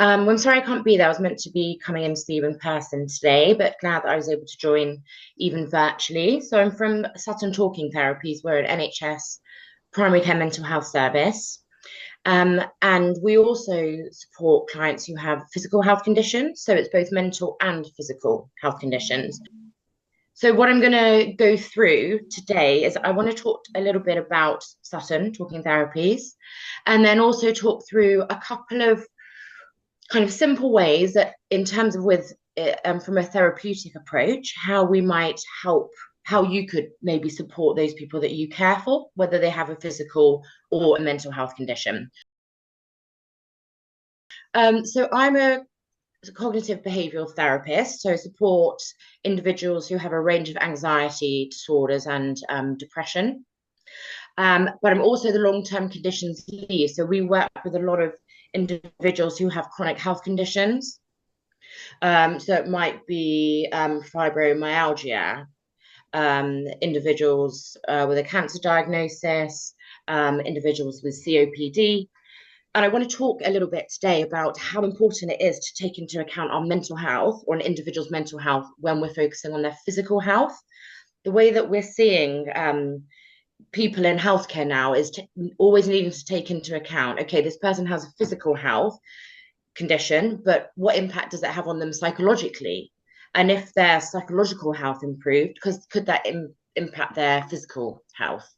I'm sorry I can't be there. I was meant to be coming in to see you in person today, but glad that I was able to join even virtually. So I'm from Sutton Talking Therapies. We're an NHS primary care mental health service. And we also support clients who have physical health conditions. So it's both mental and physical health conditions. So what I'm going to go through today is I want to talk a little bit about Sutton Talking Therapies, and then also talk through a couple of kind of simple ways that in terms of from a therapeutic approach, how we might help, how you could maybe support those people that you care for, whether they have a physical or a mental health condition. So I'm a cognitive behavioral therapist, so support individuals who have a range of anxiety disorders and depression. But I'm also the long-term conditions lead. So we work with a lot of individuals who have chronic health conditions. So it might be fibromyalgia, individuals with a cancer diagnosis, individuals with COPD. And I want to talk a little bit today about how important it is to take into account our mental health or an individual's mental health when we're focusing on their physical health. The way that we're seeing people in healthcare now is always needing to take into account, okay, this person has a physical health condition, but what impact does it have on them psychologically? And if their psychological health improved, could that impact their physical health?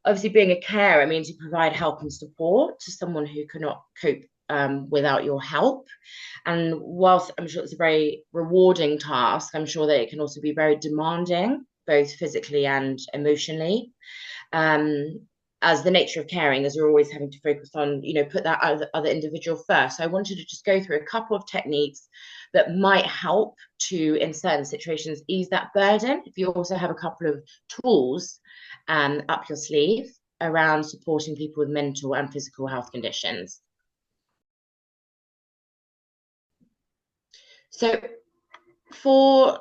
Obviously, being a carer means you provide help and support to someone who cannot cope without your help. And whilst I'm sure it's a very rewarding task, I'm sure that it can also be very demanding, both physically and emotionally. As the nature of caring, as you're always having to focus on, put that other individual first. So I wanted to just go through a couple of techniques that might help to, in certain situations, ease that burden. If you also have a couple of tools up your sleeve around supporting people with mental and physical health conditions. So for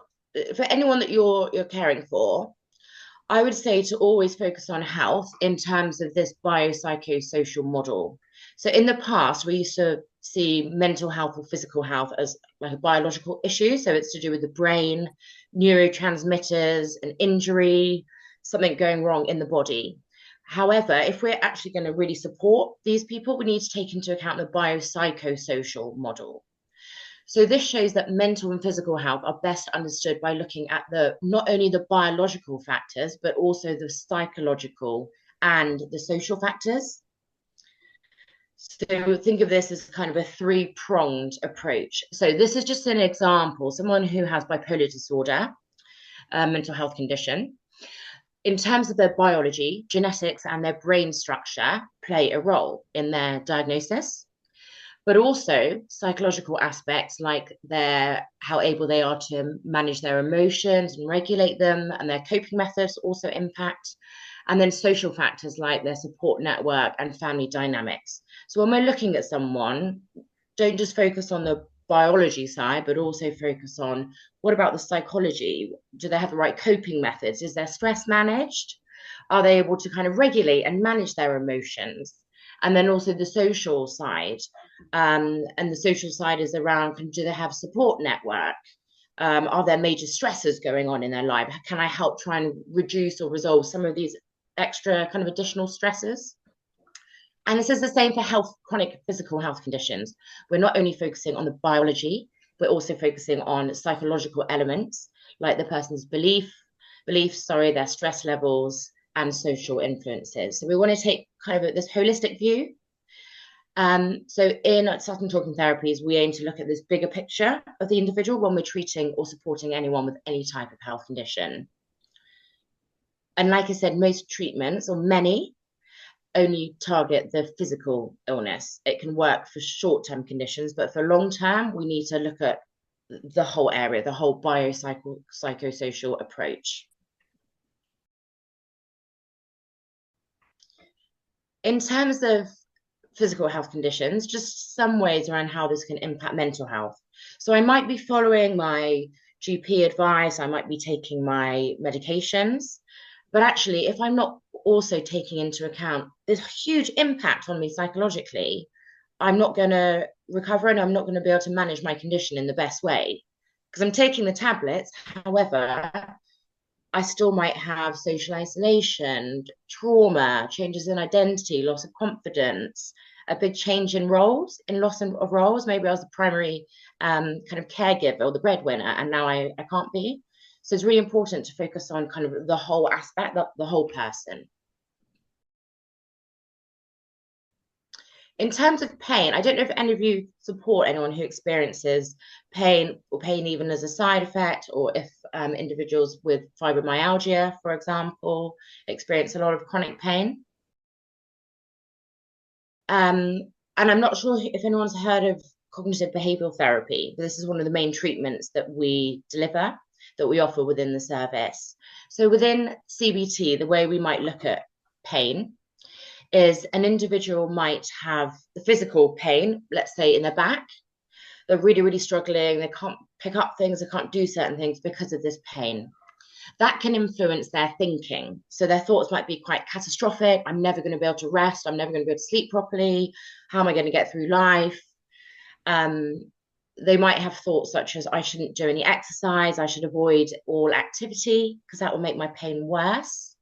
anyone that you're caring for, I would say to always focus on health in terms of this biopsychosocial model. So in the past, we used to see mental health or physical health as like a biological issue. So it's to do with the brain, neurotransmitters, an injury, something going wrong in the body. However, if we're actually going to really support these people, we need to take into account the biopsychosocial model. So this shows that mental and physical health are best understood by looking at not only the biological factors, but also the psychological and the social factors. So think of this as kind of a three-pronged approach. So this is just an example, someone who has bipolar disorder, a mental health condition. In terms of their biology, genetics and their brain structure play a role in their diagnosis, but also psychological aspects like how able they are to manage their emotions and regulate them, and their coping methods also impact. And then social factors like their support network and family dynamics. So when we're looking at someone, don't just focus on the biology side, but also focus on what about the psychology? Do they have the right coping methods? Is their stress managed? Are they able to kind of regulate and manage their emotions? And then also the social side. And the social side is around, do they have support network? Are there major stressors going on in their life? Can I help try and reduce or resolve some of these extra kind of additional stresses? And this is the same for chronic physical health conditions. We're not only focusing on the biology, we're also focusing on psychological elements like the person's beliefs, their stress levels, and social influences. So we want to take kind of this holistic view. So in Sutton Talking Therapies, we aim to look at this bigger picture of the individual when we're treating or supporting anyone with any type of health condition. And like I said, most treatments, or many, only target the physical illness. It can work for short-term conditions, but for long-term, we need to look at the whole area, the whole biopsychosocial approach. In terms of physical health conditions, just some ways around how this can impact mental health. So I might be following my GP advice, I might be taking my medications, but actually, if I'm not also taking into account this huge impact on me psychologically, I'm not going to recover and I'm not going to be able to manage my condition in the best way because I'm taking the tablets. However, I still might have social isolation, trauma, changes in identity, loss of confidence, a big change in roles, in loss of roles. Maybe I was the primary kind of caregiver or the breadwinner, and now I can't be. So it's really important to focus on kind of the whole aspect, the whole person. In terms of pain, I don't know if any of you support anyone who experiences pain or pain even as a side effect, or if individuals with fibromyalgia, for example, experience a lot of chronic pain. And I'm not sure if anyone's heard of cognitive behavioral therapy, but this is one of the main treatments that we deliver, that we offer within the service. So within CBT, the way we might look at pain is an individual might have the physical pain, let's say in their back. They're really, really struggling. They can't pick up things, they can't do certain things because of this pain. That can influence their thinking. So their thoughts might be quite catastrophic. I'm never going to be able to rest. I'm never going to be able to sleep properly. How am I going to get through life? They might have thoughts such as, I shouldn't do any exercise. I should avoid all activity because that will make my pain worse.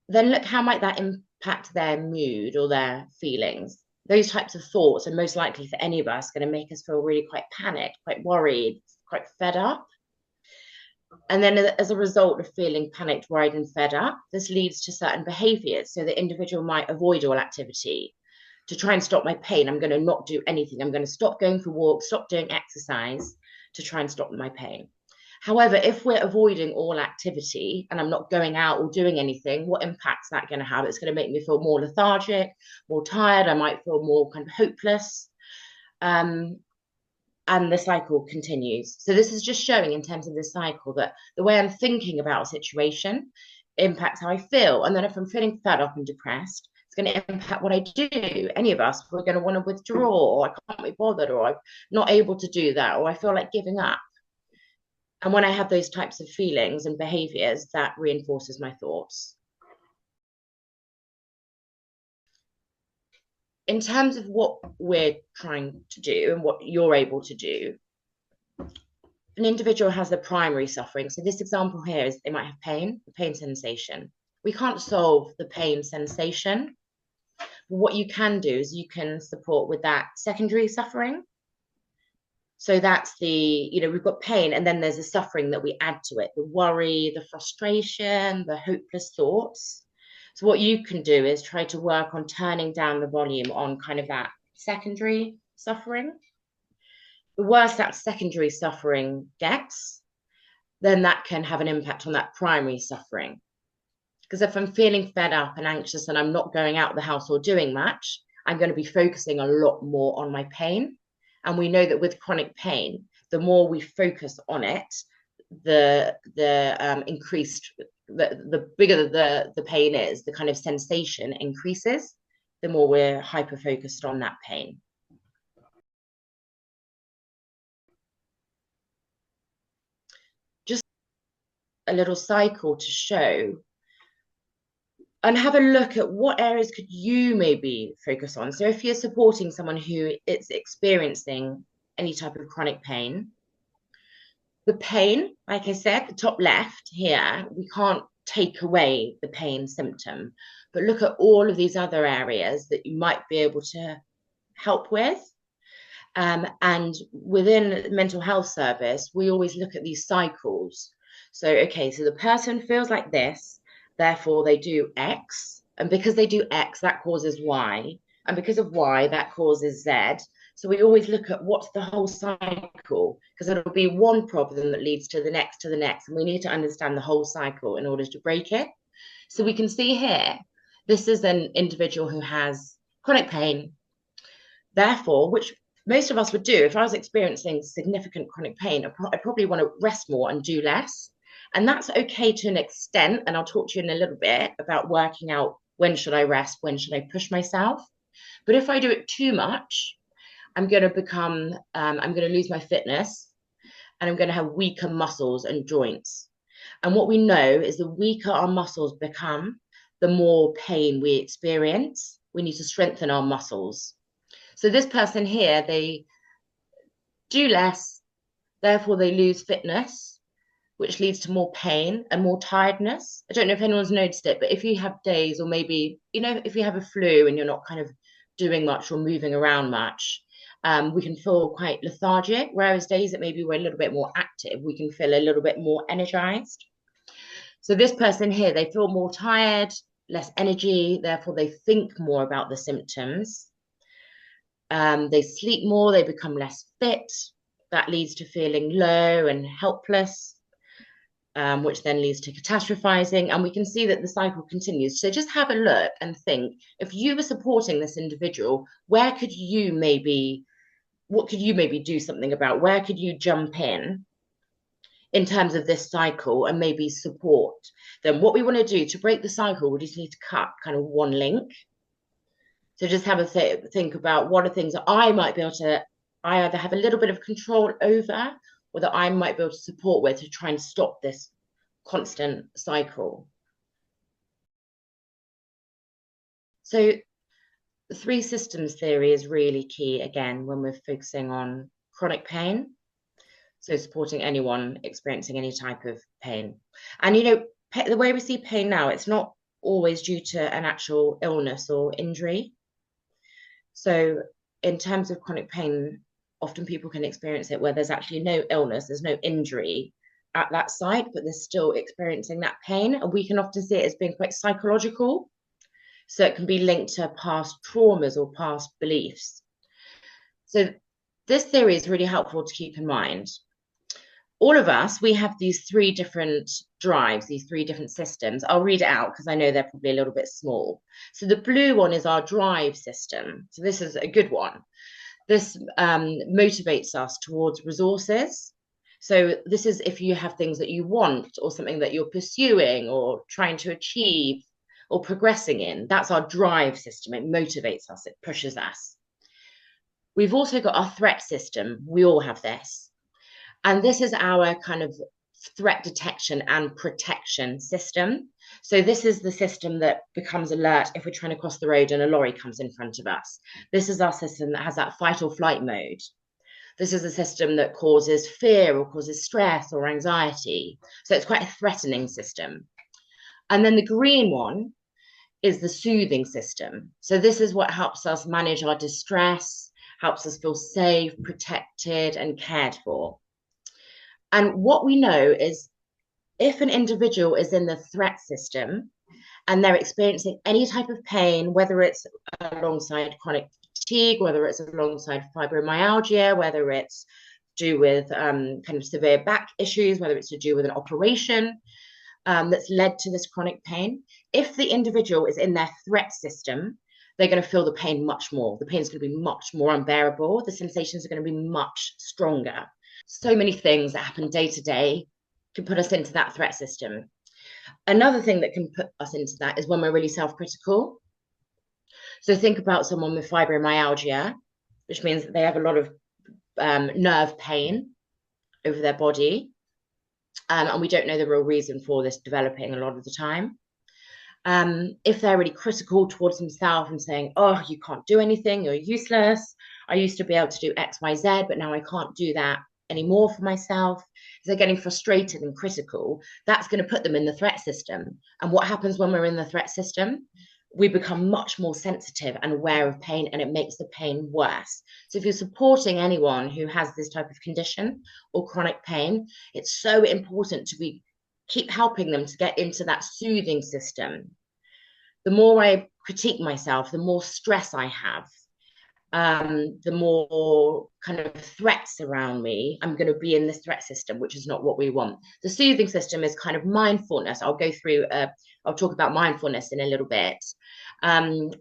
Then look, how might that impact their mood or their feelings? Those types of thoughts are most likely for any of us going to make us feel really quite panicked, quite worried, quite fed up. And then as a result of feeling panicked, worried, and fed up, this leads to certain behaviors. So the individual might avoid all activity to try and stop my pain. I'm going to not do anything. I'm going to stop going for walks, stop doing exercise to try and stop my pain. However, if we're avoiding all activity and I'm not going out or doing anything, what impact's that going to have? It's going to make me feel more lethargic, more tired. I might feel more kind of hopeless. And the cycle continues. So this is just showing in terms of this cycle that the way I'm thinking about a situation impacts how I feel. And then if I'm feeling fed up and depressed, it's going to impact what I do. Any of us, we're going to want to withdraw, or I can't be bothered, or I'm not able to do that, or I feel like giving up. And when I have those types of feelings and behaviors, that reinforces my thoughts. In terms of what we're trying to do and what you're able to do, an individual has the primary suffering. So this example here is they might have pain, the pain sensation. We can't solve the pain sensation. What you can do is you can support with that secondary suffering. So that's we've got pain, and then there's the suffering that we add to it, the worry, the frustration, the hopeless thoughts. So what you can do is try to work on turning down the volume on kind of that secondary suffering. The worse that secondary suffering gets, then that can have an impact on that primary suffering. Because if I'm feeling fed up and anxious and I'm not going out of the house or doing much, I'm going to be focusing a lot more on my pain. And we know that with chronic pain, the more we focus on it, the bigger the pain is, the kind of sensation increases, the more we're hyper focused on that pain. Just a little cycle to show and have a look at what areas could you maybe focus on. So if you're supporting someone who is experiencing any type of chronic pain, the pain, like I said, the top left here, we can't take away the pain symptom, but look at all of these other areas that you might be able to help with. And within mental health service, we always look at these cycles. So, okay, so the person feels like this, therefore they do X. And because they do X, that causes Y. And because of Y, that causes Z. So we always look at what's the whole cycle, because it'll be one problem that leads to the next, to the next. And we need to understand the whole cycle in order to break it. So we can see here, this is an individual who has chronic pain. Therefore, which most of us would do, if I was experiencing significant chronic pain, I probably want to rest more and do less. And that's okay to an extent. And I'll talk to you in a little bit about working out when should I rest, when should I push myself. But if I do it too much, I'm going to lose my fitness, and I'm going to have weaker muscles and joints. And what we know is the weaker our muscles become, the more pain we experience. We need to strengthen our muscles. So this person here, they do less, therefore they lose fitness, which leads to more pain and more tiredness. I don't know if anyone's noticed it, but if you have days, or maybe, if you have a flu and you're not kind of doing much or moving around much, we can feel quite lethargic. Whereas days that maybe we're a little bit more active, we can feel a little bit more energized. So this person here, they feel more tired, less energy, therefore they think more about the symptoms. They sleep more, they become less fit. That leads to feeling low and helpless, which then leads to catastrophizing. And we can see that the cycle continues. So just have a look and think, if you were supporting this individual, what could you maybe do something about? Where could you jump in terms of this cycle and maybe support them? What we want to do to break the cycle, we just need to cut kind of one link. So just have a think about what are things that I might be able to, I either have a little bit of control over, or that I might be able to support with to try and stop this constant cycle. So the three systems theory is really key, again, when we're focusing on chronic pain. So supporting anyone experiencing any type of pain. And, the way we see pain now, it's not always due to an actual illness or injury. So in terms of chronic pain, often people can experience it where there's actually no illness, there's no injury at that site, but they're still experiencing that pain. And we can often see it as being quite psychological. So it can be linked to past traumas or past beliefs. So this theory is really helpful to keep in mind. All of us, we have these three different drives, these three different systems. I'll read it out because I know they're probably a little bit small. So the blue one is our drive system. So this is a good one. This motivates us towards resources. So this is if you have things that you want or something that you're pursuing or trying to achieve or progressing in. That's our drive system. It motivates us, it pushes us. We've also got our threat system. We all have this. And this is our kind of threat detection and protection system. So this is the system that becomes alert if we're trying to cross the road and a lorry comes in front of us. This is our system that has that fight or flight mode. This is a system that causes fear or causes stress or anxiety. So it's quite a threatening system. And then the green one is the soothing system. So this is what helps us manage our distress, helps us feel safe, protected, and cared for. And what we know is if an individual is in the threat system and they're experiencing any type of pain, whether it's alongside chronic fatigue, whether it's alongside fibromyalgia, whether it's to do with kind of severe back issues, whether it's to do with an operation that's led to this chronic pain, if the individual is in their threat system, they're going to feel the pain much more. The pain is going to be much more unbearable. The sensations are going to be much stronger. So many things that happen day to day can put us into that threat system. Another thing that can put us into that is when we're really self-critical. So think about someone with fibromyalgia, which means that they have a lot of nerve pain over their body. And we don't know the real reason for this developing a lot of the time. If they're really critical towards themselves and saying, oh, you can't do anything, you're useless. I used to be able to do X, Y, Z, but now I can't do that anymore for myself. If they're getting frustrated and critical, that's going to put them in the threat system. And what happens when we're in the threat system? We become much more sensitive and aware of pain, and it makes the pain worse. So if you're supporting anyone who has this type of condition or chronic pain, it's so important to keep helping them to get into that soothing system. The more I critique myself, the more stress I have, the more kind of threats around me, I'm going to be in this threat system, which is not what we want. The soothing system is kind of mindfulness. I'll talk about mindfulness in a little bit,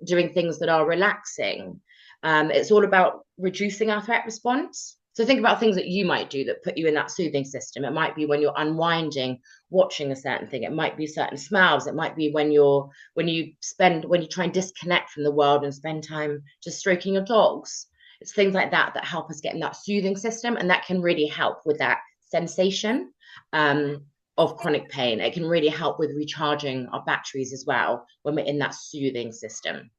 doing things that are relaxing. It's all about reducing our threat response. So think about things that you might do that put you in that soothing system. It might be when you're unwinding, watching a certain thing. It might be certain smells. It might be when you try and disconnect from the world and spend time just stroking your dogs. It's things like that that help us get in that soothing system, and that can really help with that sensation of chronic pain. It can really help with recharging our batteries as well when we're in that soothing system.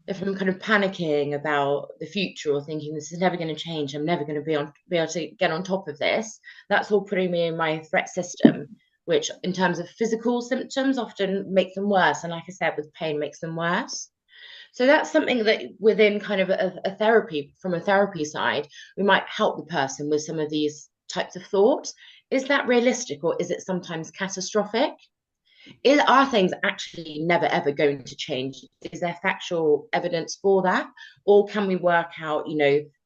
If I'm kind of panicking about the future or thinking this is never going to change, I'm never going to be able to get on top of this, that's all putting me in my threat system, which in terms of physical symptoms often make them worse. And like I said, with pain makes them worse. So that's something that within kind of a therapy, from a therapy side, we might help the person with some of these types of thoughts. Is that realistic or is it sometimes catastrophic? Are things actually never ever going to change? Is there factual evidence for that? Or can we work out,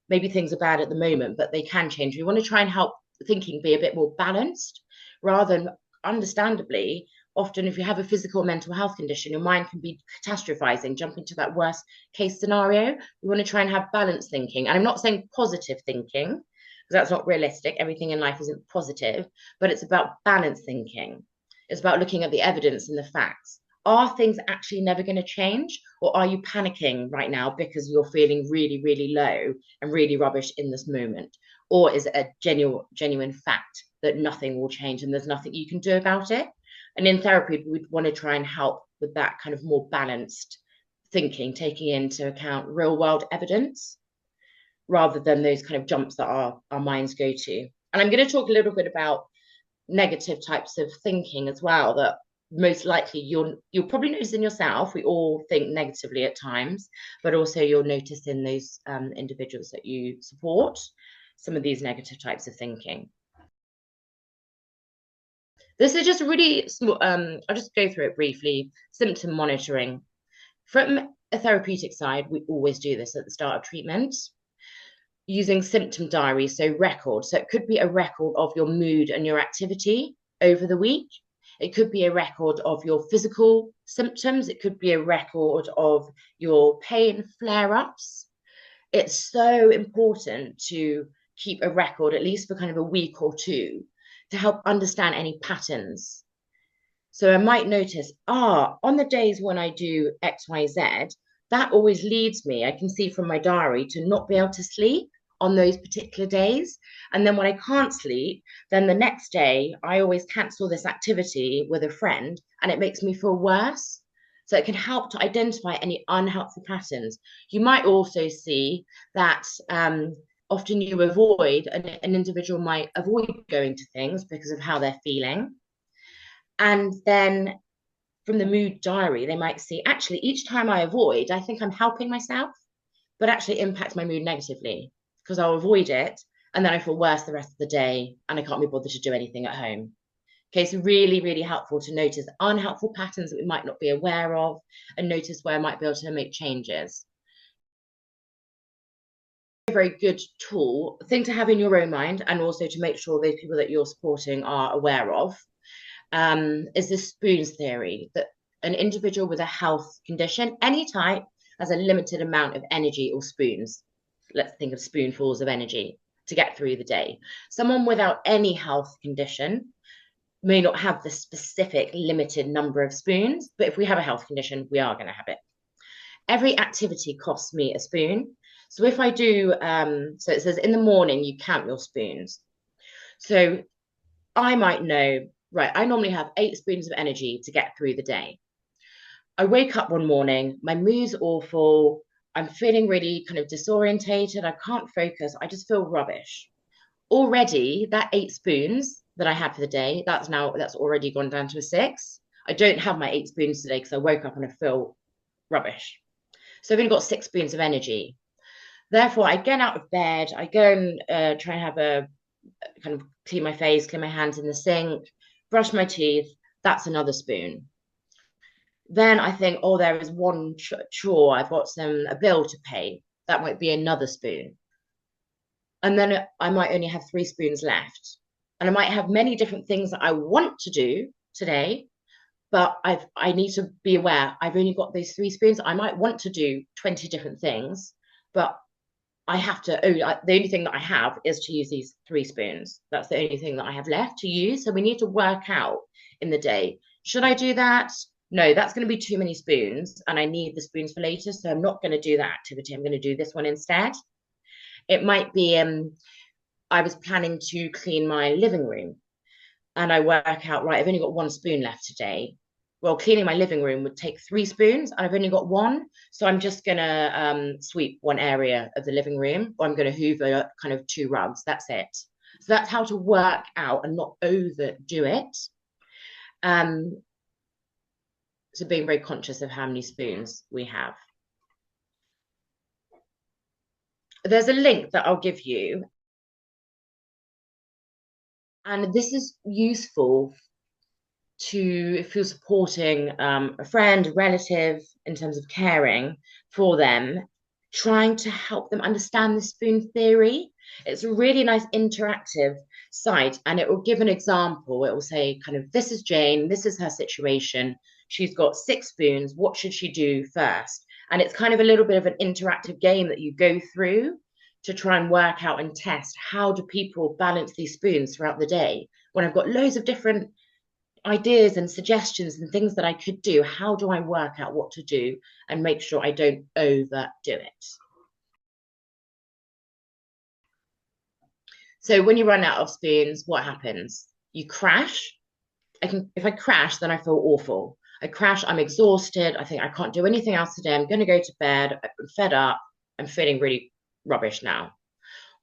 maybe things are bad at the moment, but they can change? We want to try and help thinking be a bit more balanced rather than, understandably, often if you have a physical or mental health condition, your mind can be catastrophizing, jumping to that worst case scenario. We want to try and have balanced thinking. And I'm not saying positive thinking, because that's not realistic. Everything in life isn't positive, but it's about balanced thinking. It's about looking at the evidence and the facts. Are things actually never going to change? Or are you panicking right now because you're feeling really, really low and really rubbish in this moment? Or is it a genuine fact that nothing will change and there's nothing you can do about it? And in therapy, we'd want to try and help with that kind of more balanced thinking, taking into account real world evidence rather than those kind of jumps that our minds go to. And I'm going to talk a little bit about negative types of thinking as well, that most likely you'll probably notice in yourself. We all think negatively at times, but also you'll notice in those individuals that you support some of these negative types of thinking. This is just really small. I'll just go through it briefly. Symptom monitoring. From a therapeutic side, we always do this at the start of treatment, using symptom diaries, so records. So it could be a record of your mood and your activity over the week. It could be a record of your physical symptoms. It could be a record of your pain flare-ups. It's so important to keep a record, at least for kind of a week or two, to help understand any patterns. So I might notice, on the days when I do X, Y, Z, that always leads me, I can see from my diary, to not be able to sleep on those particular days. And then when I can't sleep, then the next day I always cancel this activity with a friend and it makes me feel worse. So it can help to identify any unhelpful patterns. You might also see that often you avoid, an individual might avoid going to things because of how they're feeling. And then from the mood diary, they might see, actually, each time I avoid, I think I'm helping myself, but actually impacts my mood negatively because I'll avoid it and then I feel worse the rest of the day and I can't be bothered to do anything at home. Okay, so really, really helpful to notice unhelpful patterns that we might not be aware of and notice where I might be able to make changes. A very good thing to have in your own mind, and also to make sure those people that you're supporting are aware of, is the spoons theory, that an individual with a health condition, any type, has a limited amount of energy or spoons. Let's think of spoonfuls of energy to get through the day. Someone without any health condition may not have the specific limited number of spoons, but if we have a health condition, we are going to have it. Every activity costs me a spoon. So if I do, so it says in the morning, you count your spoons. So I might know, right, I normally have 8 spoons of energy to get through the day. I wake up one morning, my mood's awful, I'm feeling really kind of disorientated, I can't focus, I just feel rubbish. Already, that 8 spoons that I had for the day, that's already gone down to a 6. I don't have my 8 spoons today because I woke up and I feel rubbish. So I've only got 6 spoons of energy. Therefore, I get out of bed, I go and try and have a kind of clean my face, clean my hands in the sink, brush my teeth. That's another spoon. Then I think, there is one chore. I've got a bill to pay. That might be another spoon. And then I might only have 3 spoons left. And I might have many different things that I want to do today, but I need to be aware I've only got those 3 spoons. I might want to do 20 different things, but I have to, the only thing that I have is to use these 3 spoons. That's the only thing that I have left to use. So we need to work out in the day. Should I do that? No, that's going to be too many spoons and I need the spoons for later. So I'm not going to do that activity. I'm going to do this one instead. It might be, I was planning to clean my living room and I work out, right, I've only got 1 spoon left today. well, cleaning my living room would take 3 spoons and I've only got one. So I'm just going to sweep one area of the living room, or I'm going to hoover kind of 2 rugs. That's it. So that's how to work out and not overdo it. Um, so being very conscious of how many spoons we have. There's a link that I'll give you. And this is useful to, if you're supporting a friend, a relative in terms of caring for them, trying to help them understand the spoon theory. It's a really nice interactive site, and it will give an example. It will say, kind of, this is Jane, this is her situation. She's got 6 spoons. What should she do first? And it's kind of a little bit of an interactive game that you go through to try and work out and test how do people balance these spoons throughout the day. When I've got loads of different ideas and suggestions and things that I could do, how do I work out what to do and make sure I don't overdo it? So when you run out of spoons, what happens? You crash. If I crash, then I feel awful. I crash, I'm exhausted. I think I can't do anything else today. I'm going to go to bed. I'm fed up. I'm feeling really rubbish now.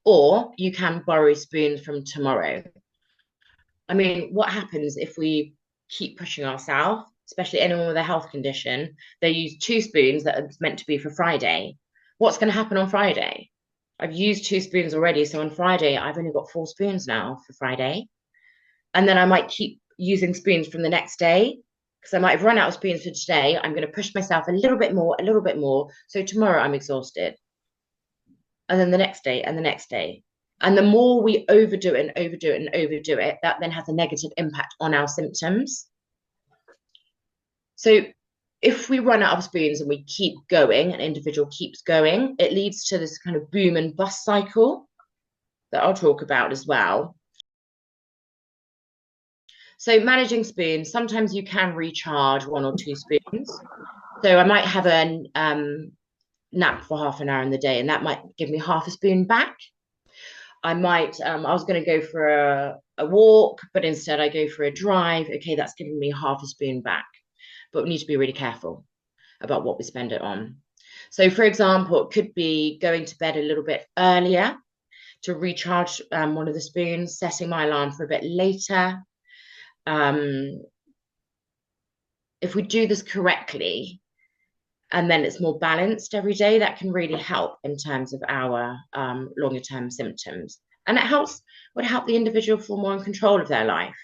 Or you can borrow spoons from tomorrow. I mean, what happens if we keep pushing ourselves, especially anyone with a health condition? They use 2 spoons that are meant to be for Friday. What's going to happen on Friday? I've used 2 spoons already. So on Friday, I've only got 4 spoons now for Friday. And then I might keep using spoons from the next day because I might have run out of spoons for today. I'm going to push myself a little bit more, a little bit more. So tomorrow I'm exhausted. And then the next day and the next day. And the more we overdo it and overdo it and overdo it, that then has a negative impact on our symptoms. So if we run out of spoons and we keep going, an individual keeps going, it leads to this kind of boom and bust cycle that I'll talk about as well. So managing spoons, sometimes you can recharge 1 or 2 spoons. So I might have a nap for half an hour in the day, and that might give me half a spoon back. I was going to go for a walk, but instead I go for a drive. Okay, that's giving me half a spoon back. But we need to be really careful about what we spend it on. So, for example, it could be going to bed a little bit earlier to recharge one of the spoons, setting my alarm for a bit later. If we do this correctly, and then it's more balanced every day, that can really help in terms of our longer term symptoms. And it would help the individual feel more in control of their life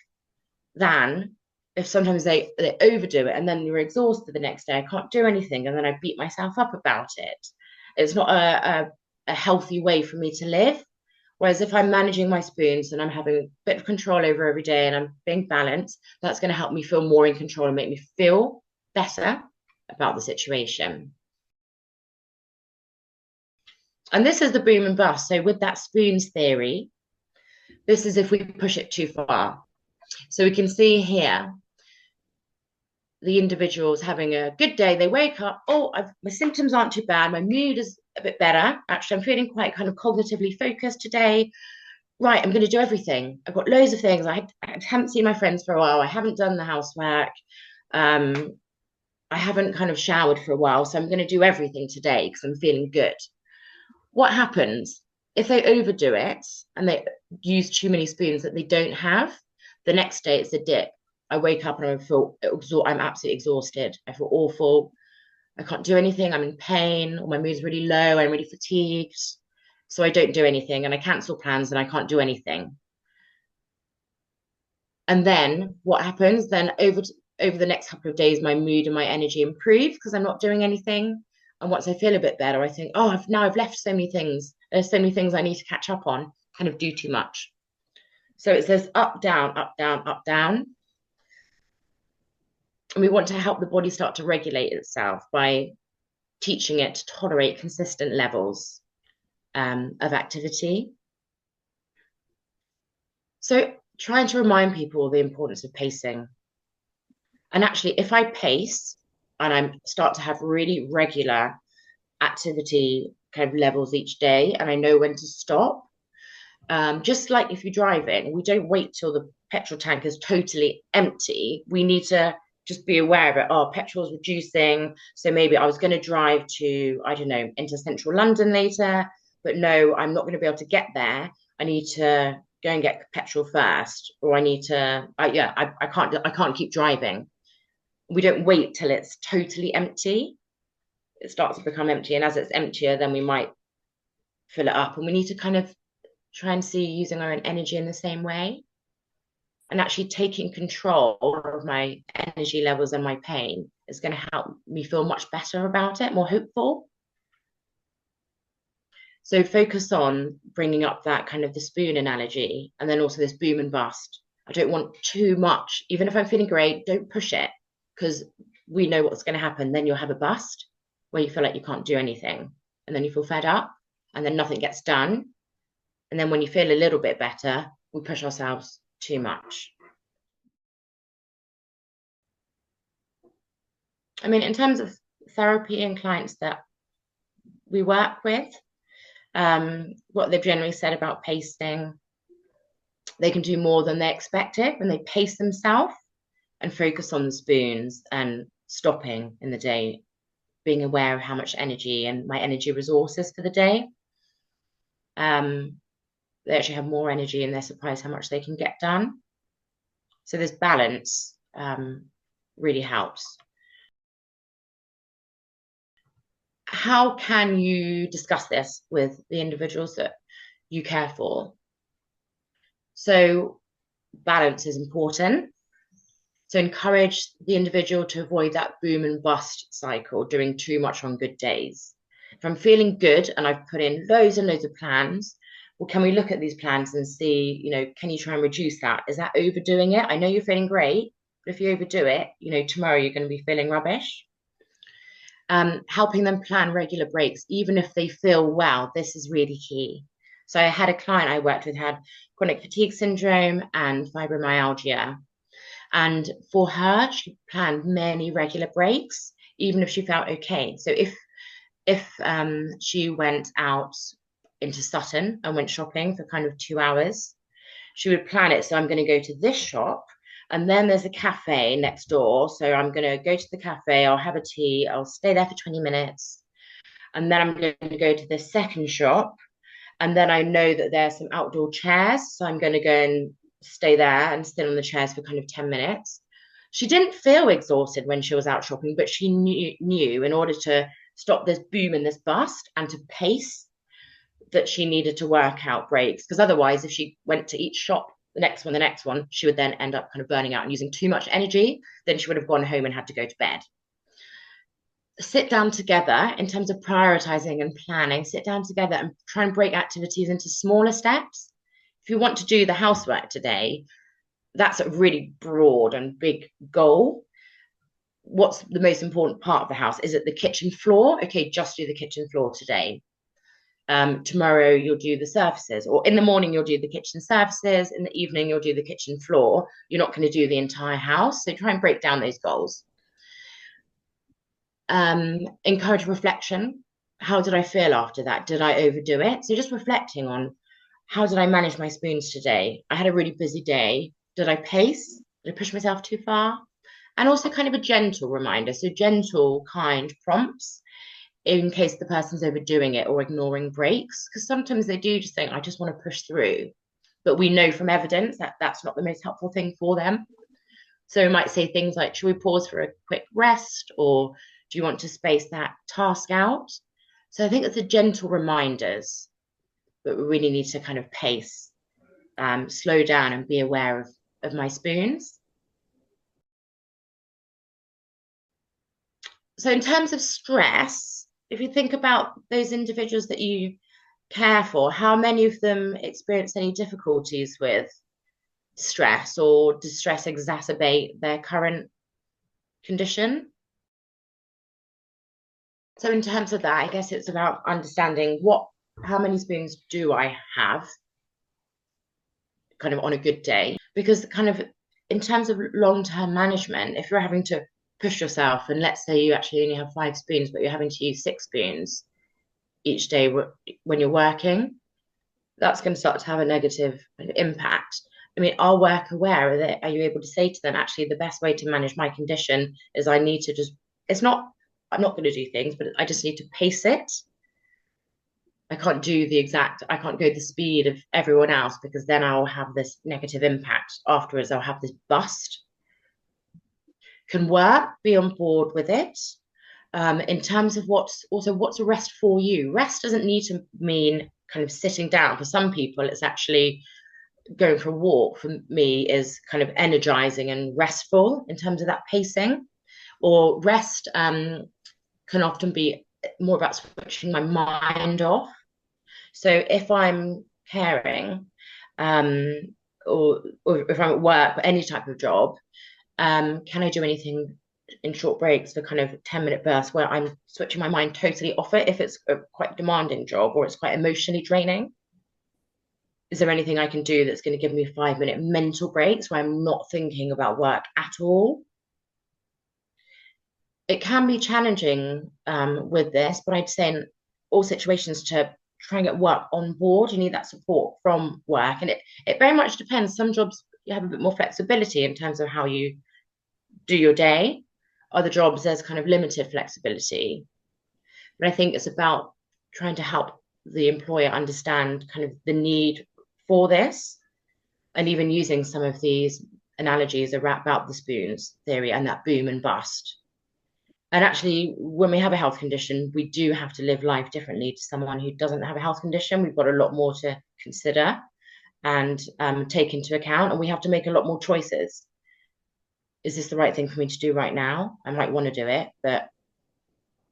than if sometimes they overdo it and then you're exhausted the next day. I can't do anything, and then I beat myself up about it. It's not a healthy way for me to live. Whereas if I'm managing my spoons and I'm having a bit of control over every day and I'm being balanced, that's going to help me feel more in control and make me feel better about the situation. And this is the boom and bust. So with that spoons theory, this is if we push it too far. So we can see here, the individual's having a good day. They wake up, my symptoms aren't too bad. My mood is a bit better. Actually, I'm feeling quite kind of cognitively focused today. Right, I'm going to do everything. I've got loads of things. I haven't seen my friends for a while. I haven't done the housework. I haven't kind of showered for a while, so I'm going to do everything today because I'm feeling good. What happens if they overdo it and they use too many spoons that they don't have? The next day it's a dip. I wake up and I'm absolutely exhausted. I feel awful. I can't do anything. I'm in pain, or my mood's really low. I'm really fatigued. So I don't do anything, and I cancel plans and I can't do anything. And then what happens? Then over the next couple of days, my mood and my energy improves because I'm not doing anything. And once I feel a bit better, I think, I've left so many things. There's so many things I need to catch up on, kind of do too much. So it says up, down, up, down, up, down. And we want to help the body start to regulate itself by teaching it to tolerate consistent levels of activity. So trying to remind people the importance of pacing. And actually, if I pace and I start to have really regular activity kind of levels each day, and I know when to stop, just like if you're driving, we don't wait till the petrol tank is totally empty. We need to just be aware of it. Oh, petrol's reducing. So maybe I was going to drive to, I don't know, into central London later, but no, I'm not going to be able to get there. I need to go and get petrol first, or I need to, I can't keep driving. We don't wait till it's totally empty. It starts to become empty. And as it's emptier, then we might fill it up. And we need to kind of try and see using our own energy in the same way, and actually taking control of my energy levels and my pain is going to help me feel much better about it, more hopeful. So focus on bringing up that kind of the spoon analogy, and then also this boom and bust. I don't want too much. Even if I'm feeling great, don't push it, because we know what's going to happen. Then you'll have a bust where you feel like you can't do anything, and then you feel fed up, and then nothing gets done. And then when you feel a little bit better, we push ourselves too much. I mean, in terms of therapy and clients that we work with, what they've generally said about pacing, they can do more than they expected when they pace themselves and focus on the spoons and stopping in the day, being aware of how much energy and my energy resources for the day. They actually have more energy and they're surprised how much they can get done. So this balance really helps. How can you discuss this with the individuals that you care for? So balance is important. So encourage the individual to avoid that boom and bust cycle, doing too much on good days. If I'm feeling good and I've put in loads and loads of plans, well, can we look at these plans and see, can you try and reduce that? Is that overdoing it? I know you're feeling great, but if you overdo it, tomorrow you're going to be feeling rubbish. Helping them plan regular breaks, even if they feel well, this is really key. So I had a client I worked with had chronic fatigue syndrome and fibromyalgia. And for her, she planned many regular breaks, even if she felt okay. So if she went out into Sutton and went shopping for kind of 2 hours, she would plan it. So I'm going to go to this shop, and then there's a cafe next door. So I'm going to go to the cafe, I'll have a tea, I'll stay there for 20 minutes. And then I'm going to go to the second shop. And then I know that there's some outdoor chairs. So I'm going to go and stay there and sit on the chairs for kind of 10 minutes. She didn't feel exhausted when she was out shopping, but she knew in order to stop this boom and this bust and to pace, that she needed to work out breaks. Because otherwise, if she went to each shop, the next one, she would then end up kind of burning out and using too much energy. Then she would have gone home and had to go to bed. Sit down together in terms of prioritizing and planning. Sit down together and try and break activities into smaller steps. If you want to do the housework today, that's a really broad and big goal. What's the most important part of the house? Is it the kitchen floor? Okay, just do the kitchen floor today. Tomorrow you'll do the surfaces, or in the morning you'll do the kitchen surfaces, in the evening you'll do the kitchen floor. You're not going to do the entire house, so try and break down those goals. Encourage reflection. How did I feel after that? Did I overdo it? So just reflecting on, how did I manage my spoons today? I had a really busy day. Did I pace? Did I push myself too far? And also kind of a gentle reminder. So gentle, kind prompts in case the person's overdoing it or ignoring breaks, because sometimes they do just think, I just want to push through. But we know from evidence that that's not the most helpful thing for them. So we might say things like, should we pause for a quick rest? Or do you want to space that task out? So I think it's the gentle reminders that we really need to kind of pace, slow down and be aware of my spoons. So in terms of stress, if you think about those individuals that you care for, how many of them experience any difficulties with stress, or does stress exacerbate their current condition? So in terms of that, I guess it's about understanding how many spoons do I have kind of on a good day? Because kind of in terms of long-term management, if you're having to push yourself, and let's say you actually only have 5 spoons, but you're having to use 6 spoons each day when you're working, that's going to start to have a negative impact. I mean, are work aware of it? Are you able to say to them, actually, the best way to manage my condition is I need to just, it's not, I'm not going to do things, but I just need to pace it. I can't go the speed of everyone else because then I'll have this negative impact afterwards. I'll have this bust. Can work be on board with it? In terms of what's a rest for you? Rest doesn't need to mean kind of sitting down. For some people, it's actually going for a walk. For me, is kind of energizing and restful in terms of that pacing. Or rest can often be more about switching my mind off. So if I'm caring, um, or if I'm at work, or any type of job, can I do anything in short breaks for kind of 10-minute bursts where I'm switching my mind totally off it if it's a quite demanding job or it's quite emotionally draining? Is there anything I can do that's going to give me 5-minute mental breaks where I'm not thinking about work at all? It can be challenging with this, but I'd say in all situations to try and get work on board, you need that support from work. And it very much depends. Some jobs you have a bit more flexibility in terms of how you do your day. Other jobs, there's kind of limited flexibility. But I think it's about trying to help the employer understand kind of the need for this and even using some of these analogies about the spoons theory and that boom and bust. And actually, when we have a health condition, we do have to live life differently to someone who doesn't have a health condition. We've got a lot more to consider and take into account, and we have to make a lot more choices. Is this the right thing for me to do right now? I might want to do it, but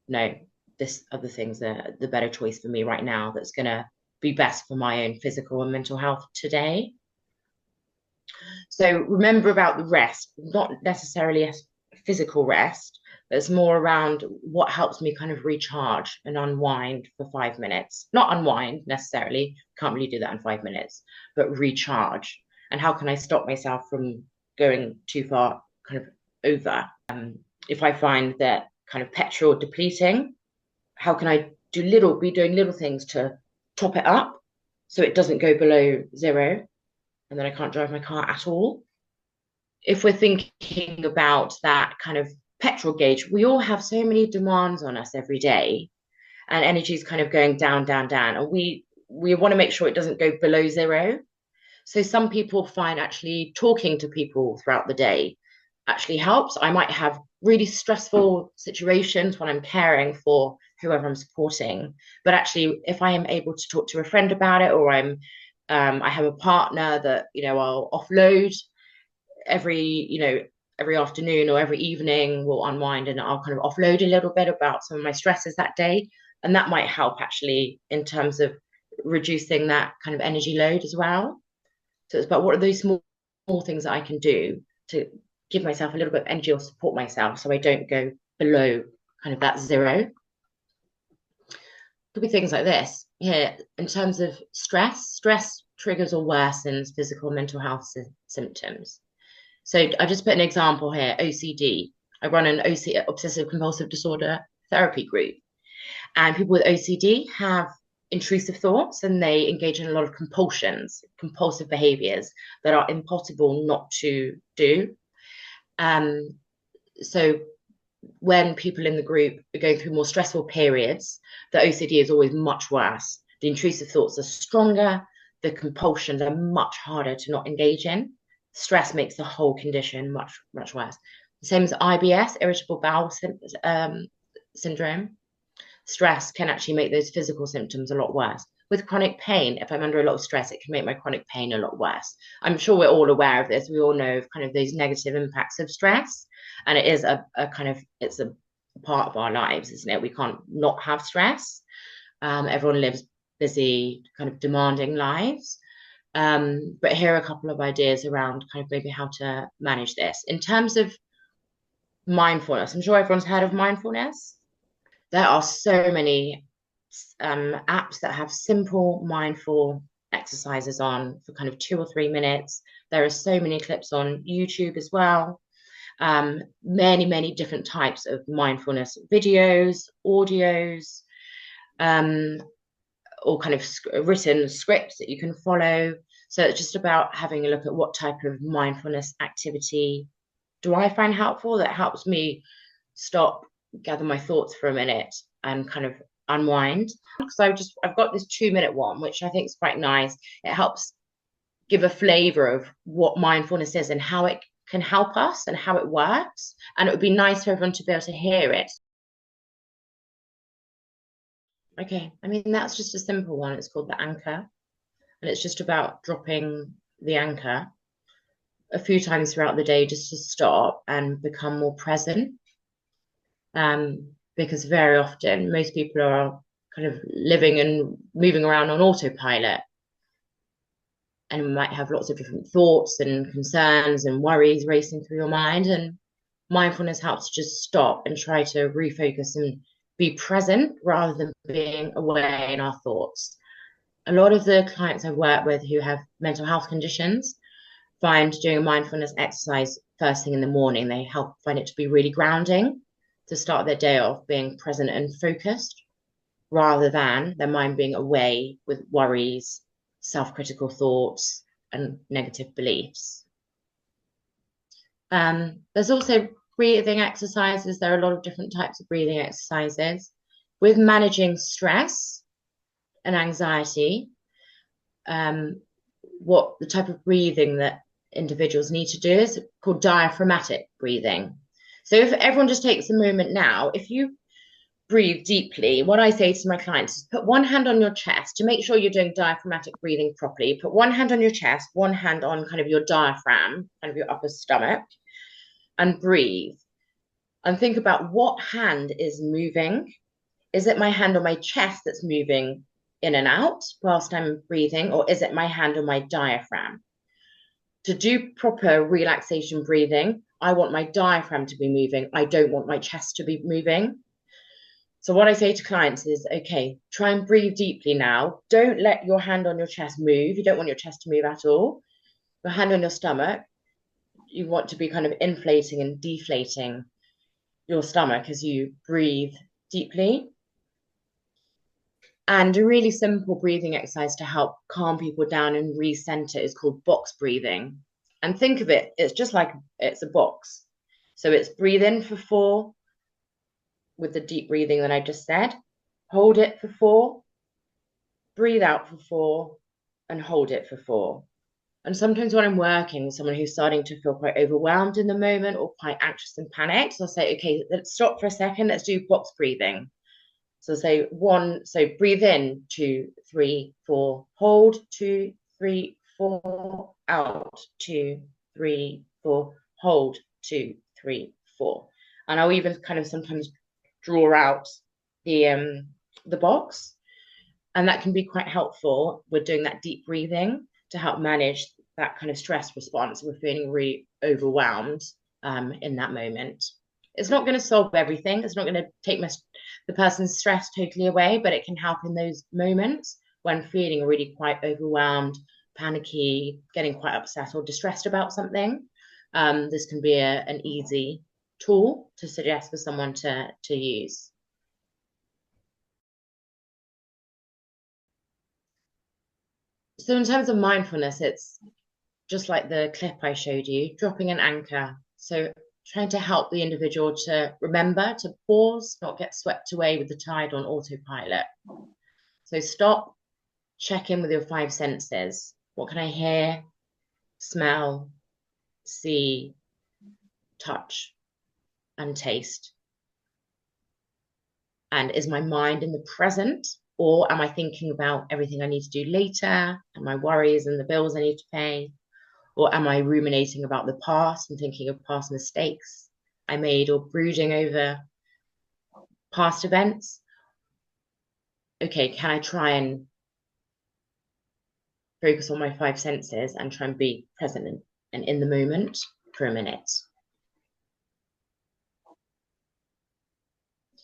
no, this other thing's the better choice for me right now that's going to be best for my own physical and mental health today. So remember about the rest, not necessarily a physical rest, but it's more around what helps me kind of recharge and unwind for 5 minutes. Not unwind necessarily, can't really do that in 5 minutes, but recharge. And how can I stop myself from going too far kind of over? If I find that kind of petrol depleting, how can I be doing little things to top it up so it doesn't go below zero and then I can't drive my car at all? If we're thinking about that kind of petrol gauge, we all have so many demands on us every day, and energy is kind of going down, down, down, and we want to make sure it doesn't go below zero. So some people find actually talking to people throughout the day actually helps. I might have really stressful situations when I'm caring for whoever I'm supporting, but actually, if I am able to talk to a friend about it, or I have a partner that I'll offload every afternoon or every evening, we'll unwind and I'll kind of offload a little bit about some of my stresses that day, and that might help actually in terms of reducing that kind of energy load as well. So it's about what are those small things that I can do to give myself a little bit of energy or support myself so I don't go below kind of that zero. Could be things like this here in terms of stress triggers or worsens physical and mental health symptoms. So I just put an example here, OCD. I run an obsessive compulsive disorder therapy group, and people with OCD have intrusive thoughts and they engage in a lot of compulsive behaviors that are impossible not to do. So when people in the group are going through more stressful periods, the OCD is always much worse. The intrusive thoughts are stronger. The compulsions are much harder to not engage in. Stress makes the whole condition much, much worse. The same as IBS, irritable bowel syndrome. Stress can actually make those physical symptoms a lot worse. With chronic pain, if I'm under a lot of stress, it can make my chronic pain a lot worse. I'm sure we're all aware of this. We all know of kind of those negative impacts of stress. And it is it's a part of our lives, isn't it? We can't not have stress. Everyone lives busy, kind of demanding lives. But here are a couple of ideas around kind of maybe how to manage this. In terms of mindfulness, I'm sure everyone's heard of mindfulness. There are so many apps that have simple mindful exercises on for kind of 2 or 3 minutes. There are so many clips on YouTube as well. Many, many different types of mindfulness videos, audios, all kind of written scripts that you can follow. So it's just about having a look at what type of mindfulness activity do I find helpful that helps me stop, gather my thoughts for a minute and kind of unwind. So I've got this 2 minute one, which I think is quite nice. It helps give a flavor of what mindfulness is and how it can help us and how it works. And it would be nice for everyone to be able to hear it. Okay, I mean, that's just a simple one. It's called the anchor, and it's just about dropping the anchor a few times throughout the day just to stop and become more present. Because very often most people are kind of living and moving around on autopilot and might have lots of different thoughts and concerns and worries racing through your mind. And mindfulness helps just stop and try to refocus and be present rather than being away in our thoughts. A lot of the clients I work with who have mental health conditions find doing a mindfulness exercise first thing in the morning, they help find it to be really grounding to start their day off being present and focused rather than their mind being away with worries, self-critical thoughts, and negative beliefs. There's also breathing exercises. There are a lot of different types of breathing exercises. With managing stress and anxiety, what the type of breathing that individuals need to do is called diaphragmatic breathing. So if everyone just takes a moment now, if you breathe deeply, what I say to my clients is put one hand on your chest to make sure you're doing diaphragmatic breathing properly. Put one hand on your chest, one hand on kind of your diaphragm, kind of your upper stomach, and breathe. And think about what hand is moving. Is it my hand on my chest that's moving in and out whilst I'm breathing, or is it my hand on my diaphragm? To do proper relaxation breathing, I want my diaphragm to be moving. I don't want my chest to be moving. So what I say to clients is, okay, try and breathe deeply now. Don't let your hand on your chest move. You don't want your chest to move at all. Your hand on your stomach, you want to be kind of inflating and deflating your stomach as you breathe deeply. And a really simple breathing exercise to help calm people down and recenter is called box breathing. And think of it, it's just like it's a box. So it's breathe in for 4 with the deep breathing that I just said, hold it for 4, breathe out for 4, and hold it for 4. And sometimes when I'm working with someone who's starting to feel quite overwhelmed in the moment or quite anxious and panicked, I'll say, okay, let's stop for a second, let's do box breathing. So say 1, so breathe in, 2, 3, 4, hold, 2, 3, 4, out, 2, 3, 4, hold, 2, 3, 4. And I'll even kind of sometimes draw out the box. And that can be quite helpful with doing that deep breathing to help manage that kind of stress response. We're feeling really overwhelmed in that moment. It's not going to solve everything. It's not going to take the person's stress totally away, but it can help in those moments when feeling really quite overwhelmed, panicky, getting quite upset or distressed about something. This can be an easy tool to suggest for someone to use. So in terms of mindfulness, it's just like the clip I showed you, dropping an anchor. So trying to help the individual to remember to pause, not get swept away with the tide on autopilot. So stop, check in with your 5 senses. What can I hear, smell, see, touch, and taste? And is my mind in the present, or am I thinking about everything I need to do later and my worries and the bills I need to pay? Or am I ruminating about the past and thinking of past mistakes I made or brooding over past events? Okay, can I try and focus on my 5 senses and try and be present and in the moment for a minute?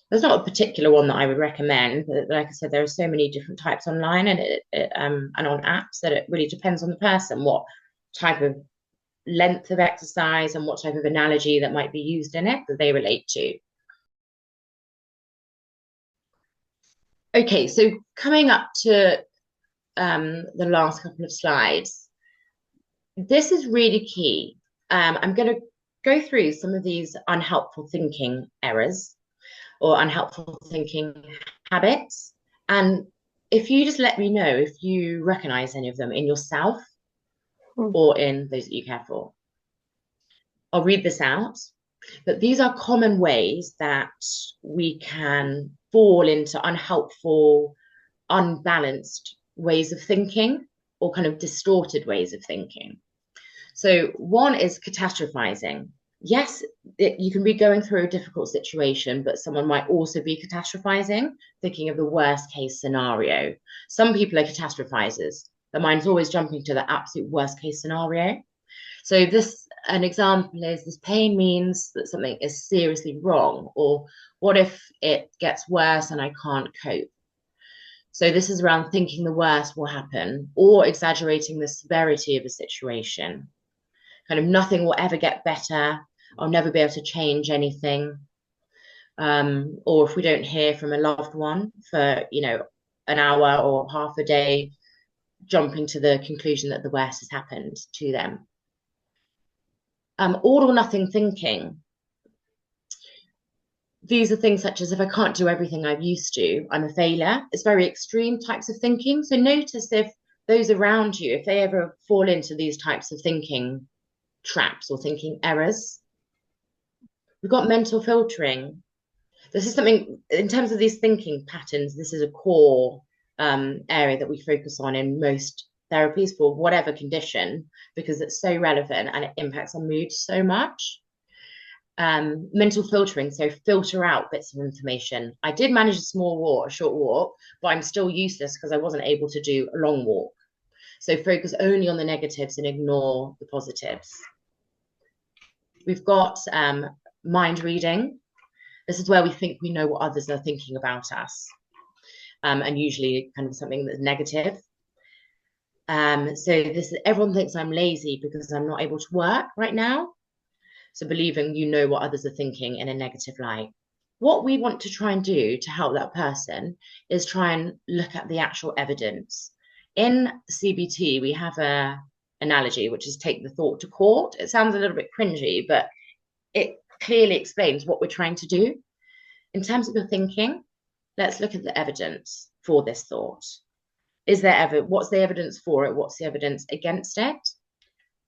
There's not a particular one that I would recommend, but like I said, there are so many different types online and on apps that it really depends on the person, what type of length of exercise and what type of analogy that might be used in it that they relate to. Okay, so coming up to the last couple of slides, This is really key. I'm going to go through some of these unhelpful thinking errors or unhelpful thinking habits. And if you just let me know if you recognize any of them in yourself or in those that you care for. I'll read this out. But these are common ways that we can fall into unhelpful, unbalanced ways of thinking or kind of distorted ways of thinking. So, one is catastrophizing. Yes, you can be going through a difficult situation, but someone might also be catastrophizing, thinking of the worst case scenario. Some people are catastrophizers. Their mind's always jumping to the absolute worst case scenario. So an example is this pain means that something is seriously wrong, or what if it gets worse and I can't cope? So this is around thinking the worst will happen or exaggerating the severity of a situation. Kind of nothing will ever get better. I'll never be able to change anything. Or if we don't hear from a loved one for, an hour or half a day, jumping to the conclusion that the worst has happened to them. All or nothing thinking. These are things such as if I can't do everything I'm used to, I'm a failure. It's very extreme types of thinking. So notice if those around you, if they ever fall into these types of thinking traps or thinking errors. We've got mental filtering. This is something, in terms of these thinking patterns, this is a core area that we focus on in most therapies for whatever condition, because it's so relevant and it impacts our mood so much. Mental filtering, so filter out bits of information. I did manage a short walk, but I'm still useless because I wasn't able to do a long walk. So focus only on the negatives and ignore the positives. We've got mind reading. This is where we think we know what others are thinking about us, and usually kind of something that's negative. So everyone thinks I'm lazy because I'm not able to work right now. So believing you know what others are thinking in a negative light. What we want to try and do to help that person is try and look at the actual evidence. In CBT, we have a analogy, which is take the thought to court. It sounds a little bit cringy, but it clearly explains what we're trying to do. In terms of your thinking, let's look at the evidence for this thought. What's the evidence for it? What's the evidence against it?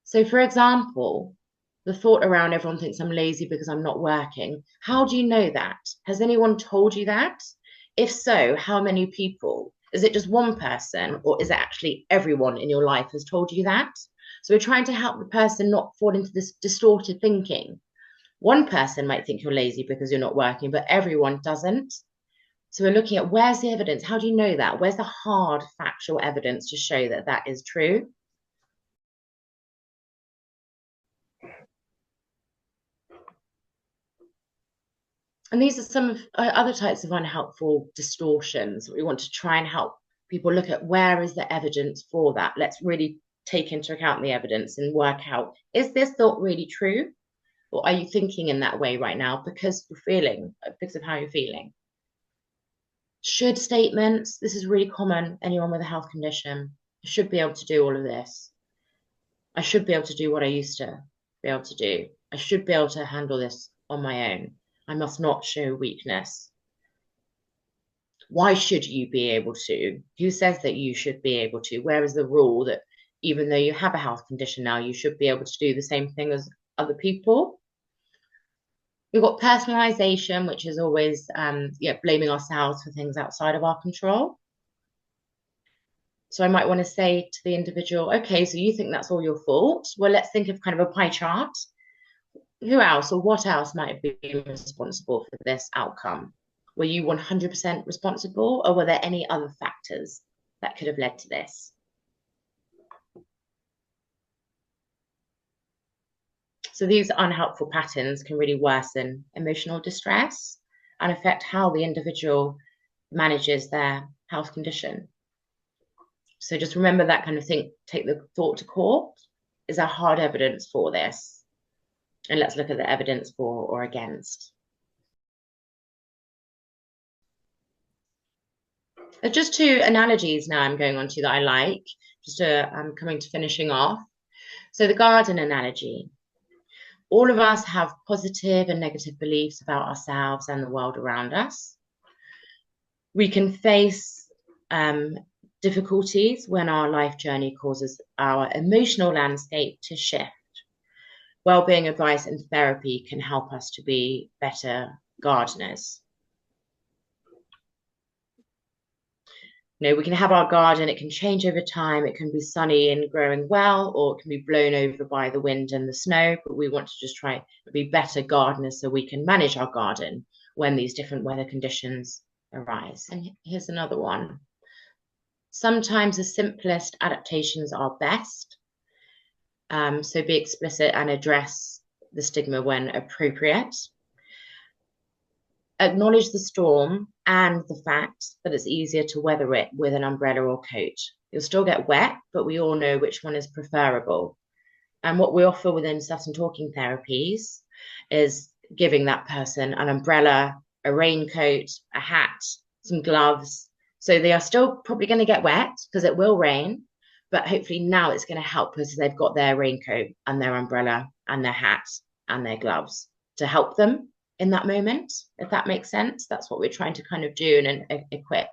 So, for example, the thought around everyone thinks I'm lazy because I'm not working. How do you know that? Has anyone told you that? If so, how many people? Is it just one person, or is it actually everyone in your life has told you that? So we're trying to help the person not fall into this distorted thinking. One person might think you're lazy because you're not working, but everyone doesn't. So we're looking at where's the evidence? How do you know that? Where's the hard factual evidence to show that that is true? And these are some of other types of unhelpful distortions. We want to try and help people look at where is the evidence for that. Let's really take into account the evidence and work out, is this thought really true? Or are you thinking in that way right now because of how you're feeling? Should statements, this is really common, anyone with a health condition, should be able to do all of this. I should be able to do what I used to be able to do. I should be able to handle this on my own. I must not show weakness. Why should you be able to? Who says that you should be able to? Where is the rule that even though you have a health condition now, you should be able to do the same thing as other people? We've got personalization, which is always blaming ourselves for things outside of our control. So I might want to say to the individual, okay, so you think that's all your fault? Well, let's think of kind of a pie chart. Who else or what else might be responsible for this outcome? Were you 100% responsible, or were there any other factors that could have led to this? So these unhelpful patterns can really worsen emotional distress and affect how the individual manages their health condition. So just remember that kind of thing, take the thought to court. Is there hard evidence for this? And let's look at the evidence for or against. Just two analogies now I'm going on to that I like, I'm coming to finishing off. So the garden analogy. All of us have positive and negative beliefs about ourselves and the world around us. We can face difficulties when our life journey causes our emotional landscape to shift. Wellbeing advice and therapy can help us to be better gardeners. We can have our garden, it can change over time, it can be sunny and growing well, or it can be blown over by the wind and the snow, but we want to just try to be better gardeners so we can manage our garden when these different weather conditions arise. And here's another one. Sometimes the simplest adaptations are best. So be explicit and address the stigma when appropriate. Acknowledge the storm and the fact that it's easier to weather it with an umbrella or coat. You'll still get wet, but we all know which one is preferable. And what we offer within Sutton Talking Therapies is giving that person an umbrella, a raincoat, a hat, some gloves. So they are still probably going to get wet because it will rain, but hopefully now it's going to help us. They've got their raincoat and their umbrella and their hat and their gloves to help them in that moment, if that makes sense. That's what we're trying to kind of do and equip.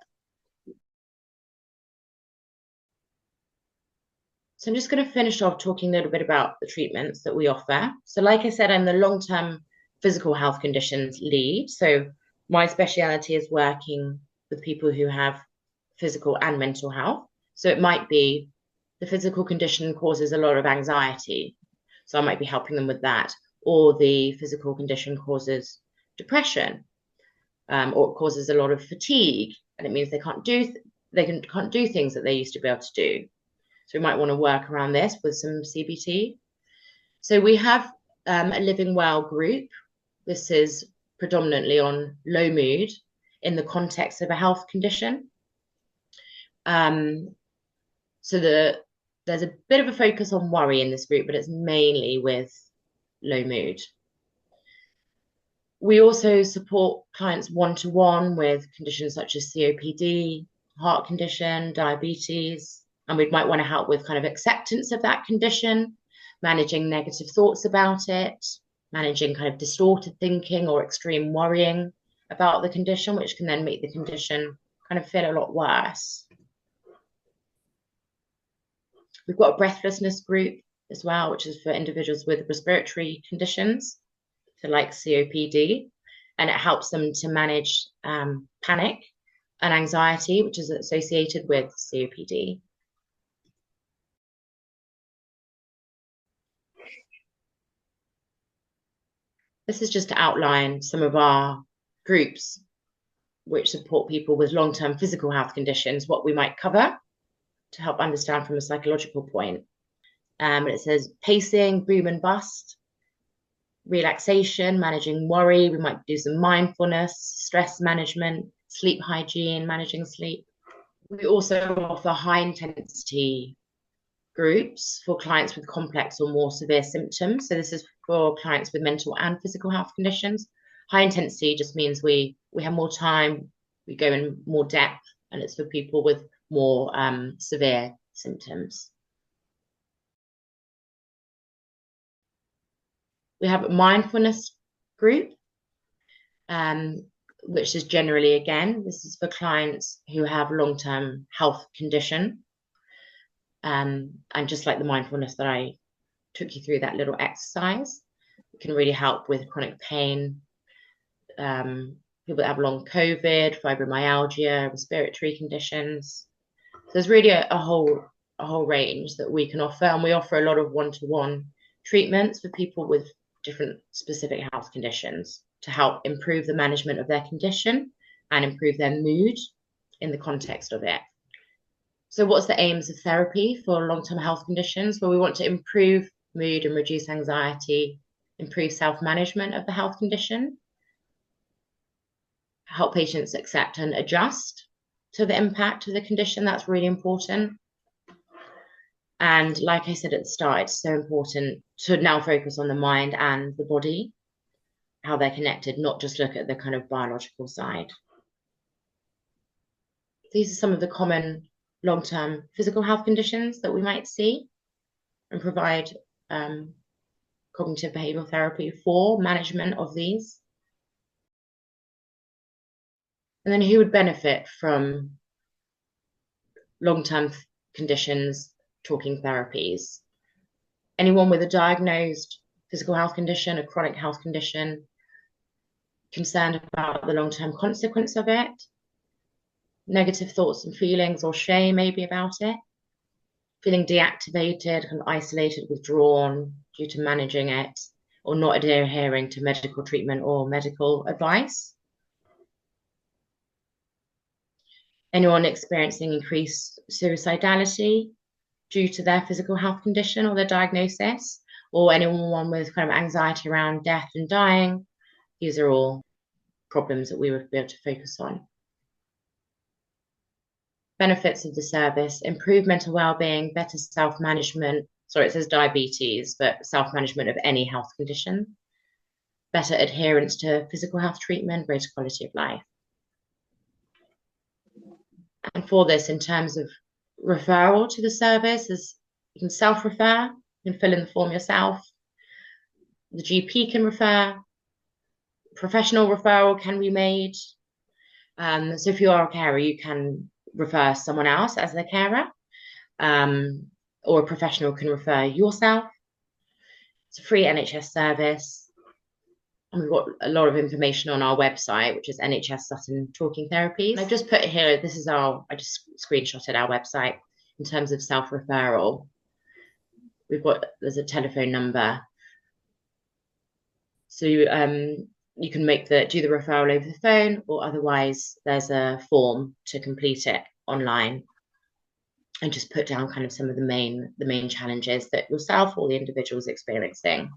So I'm just going to finish off talking a little bit about the treatments that we offer. So like I said, I'm the long-term physical health conditions lead. So my speciality is working with people who have physical and mental health. So it might be the physical condition causes a lot of anxiety. So I might be helping them with that. Or the physical condition causes depression, or it causes a lot of fatigue, and it means they can't do things that they used to be able to do. So we might want to work around this with some CBT. So we have a Living Well group. This is predominantly on low mood in the context of a health condition. So there's a bit of a focus on worry in this group, but it's mainly with low mood. We also support clients one-to-one with conditions such as COPD, heart condition, diabetes, and we might want to help with kind of acceptance of that condition, managing negative thoughts about it, managing kind of distorted thinking or extreme worrying about the condition, which can then make the condition kind of feel a lot worse. We've got a breathlessness group as well, which is for individuals with respiratory conditions, so like COPD, and it helps them to manage panic and anxiety, which is associated with COPD. This is just to outline some of our groups which support people with long-term physical health conditions, what we might cover to help understand from a psychological point. It says pacing, boom and bust, relaxation, managing worry. We might do some mindfulness, stress management, sleep hygiene, managing sleep. We also offer high intensity groups for clients with complex or more severe symptoms. So this is for clients with mental and physical health conditions. High intensity just means we have more time, we go in more depth, and it's for people with more severe symptoms. We have a mindfulness group, which is generally, again, this is for clients who have long-term health condition. And just like the mindfulness that I took you through, that little exercise, it can really help with chronic pain, people that have long COVID, fibromyalgia, respiratory conditions. So there's really a whole range that we can offer, and we offer a lot of one-to-one treatments for people with different specific health conditions to help improve the management of their condition and improve their mood in the context of it. So what's the aims of therapy for long-term health conditions? Well, we want to improve mood and reduce anxiety, improve self-management of the health condition, help patients accept and adjust to the impact of the condition. That's really important. And like I said at the start, it's so important to now focus on the mind and the body, how they're connected, not just look at the kind of biological side. These are some of the common long-term physical health conditions that we might see and provide cognitive behavioral therapy for management of these. And then who would benefit from long-term conditions, talking therapies? Anyone with a diagnosed physical health condition, a chronic health condition, concerned about the long-term consequence of it, negative thoughts and feelings or shame maybe about it, feeling deactivated, kind of isolated, withdrawn due to managing it, or not adhering to medical treatment or medical advice. Anyone experiencing increased suicidality due to their physical health condition or their diagnosis, or anyone with kind of anxiety around death and dying. These are all problems that we would be able to focus on. Benefits of the service: improved mental well-being, better self-management. Sorry, it says diabetes, but self-management of any health condition, better adherence to physical health treatment, greater quality of life. And for this, in terms of referral to the service, is you can self-refer, you can fill in the form yourself. The GP can refer. Professional referral can be made. So if you are a carer, you can refer someone else as the carer, or a professional can refer yourself. It's a free NHS service. And we've got a lot of information on our website, which is NHS Sutton Talking Therapies. And I've just put here, I just screenshotted our website in terms of self-referral. There's a telephone number. So you can do the referral over the phone, or otherwise there's a form to complete it online and just put down kind of some of the main challenges that yourself or the individual is experiencing.